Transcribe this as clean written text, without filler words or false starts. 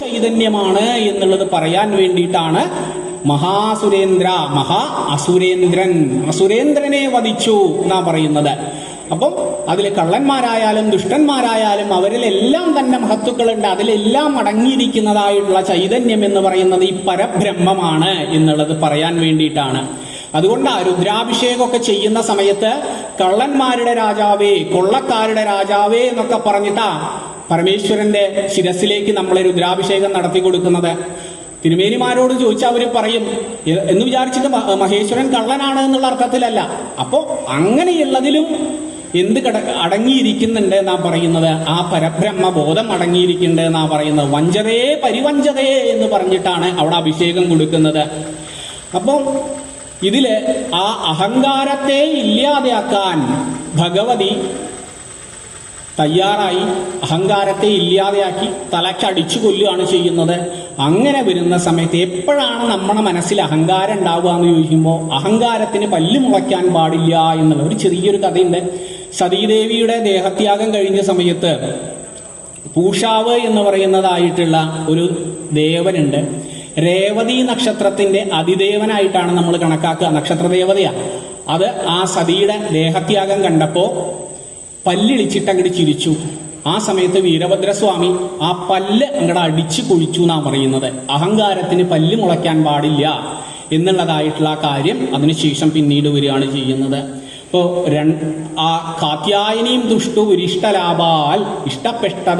ചൈതന്യമാണ് എന്നുള്ളത് പറയാൻ വേണ്ടിയിട്ടാണ് അസുരേന്ദ്രനെ വധിച്ചു എന്നാ പറയുന്നത്. അപ്പം അതിൽ കള്ളന്മാരായാലും ദുഷ്ടന്മാരായാലും അവരിലെല്ലാം തന്നെ മഹത്തുക്കളുണ്ട്. അതിലെല്ലാം അടങ്ങിയിരിക്കുന്നതായിട്ടുള്ള ചൈതന്യം എന്ന് പറയുന്നത് ഈ പരബ്രഹ്മമാണ് എന്നുള്ളത് പറയാൻ വേണ്ടിയിട്ടാണ്. അതുകൊണ്ട് രുദ്രാഭിഷേകമൊക്കെ ചെയ്യുന്ന സമയത്ത് കള്ളന്മാരുടെ രാജാവേ, കൊള്ളക്കാരുടെ രാജാവേ എന്നൊക്കെ പറഞ്ഞിട്ടാ പരമേശ്വരന്റെ ശിരസിലേക്ക് നമ്മളെ രുദ്രാഭിഷേകം നടത്തി കൊടുക്കുന്നത്. തിരുമേനിമാരോട് ചോദിച്ചാൽ അവർ പറയും എന്ന് വിചാരിച്ചിട്ട് മഹേശ്വരൻ കള്ളനാണ് എന്നുള്ള അർത്ഥത്തിലല്ല. അപ്പോ അങ്ങനെയുള്ളതിലും എന്ത് അടങ്ങിയിരിക്കുന്നുണ്ട് എന്നാ പറയുന്നത്? ആ പരബ്രഹ്മ ബോധം അടങ്ങിയിരിക്കുന്നുണ്ട് എന്നാ പറയുന്നത്. വഞ്ചതേ പരിവഞ്ചതേ എന്ന് പറഞ്ഞിട്ടാണ് അവിടെ അഭിഷേകം കൊടുക്കുന്നത്. അപ്പം ഇതില് ആ അഹങ്കാരത്തെ ഇല്ലാതെയാക്കാൻ ഭഗവതി തയ്യാറായി. അഹങ്കാരത്തെ ഇല്ലാതെയാക്കി തലക്കടിച്ചു കൊല്ലുകയാണ് ചെയ്യുന്നത്. അങ്ങനെ വരുന്ന സമയത്ത് എപ്പോഴാണ് നമ്മുടെ മനസ്സിൽ അഹങ്കാരം ഉണ്ടാവുക എന്ന് ചോദിക്കുമ്പോൾ അഹങ്കാരത്തിന് പല്ല് മുളയ്ക്കാൻ പാടില്ല എന്നുള്ള ഒരു ചെറിയൊരു കഥയുണ്ട്. സതീദേവിയുടെ ദേഹത്യാഗം കഴിഞ്ഞ സമയത്ത് പൂഷാവ് എന്ന് പറയുന്നതായിട്ടുള്ള ഒരു ദേവനുണ്ട്. രേവതി നക്ഷത്രത്തിന്റെ അതിദേവനായിട്ടാണ് നമ്മൾ കണക്കാക്കുക. നക്ഷത്രദേവതയാ അത്. ആ സതിയുടെ ദേഹത്യാഗം കണ്ടപ്പോ പല്ലിളിച്ചിട്ട് അങ്ങോട്ട് ചിരിച്ചു. ആ സമയത്ത് വീരഭദ്രസ്വാമി ആ പല്ല് അങ്ങോട്ട് അടിച്ചു കുഴിച്ചു എന്നാ പറയുന്നത്. അഹങ്കാരത്തിന് പല്ല് മുളയ്ക്കാൻ പാടില്ല എന്നുള്ളതായിട്ടുള്ള കാര്യം അതിനുശേഷം പിന്നീട് വരികയാണ് ചെയ്യുന്നത്. ഇപ്പോ ആ കാത്യായനിയും ദുഷ്ടു ഇഷ്ടലാഭാൽ ഇഷ്ടപ്പെട്ട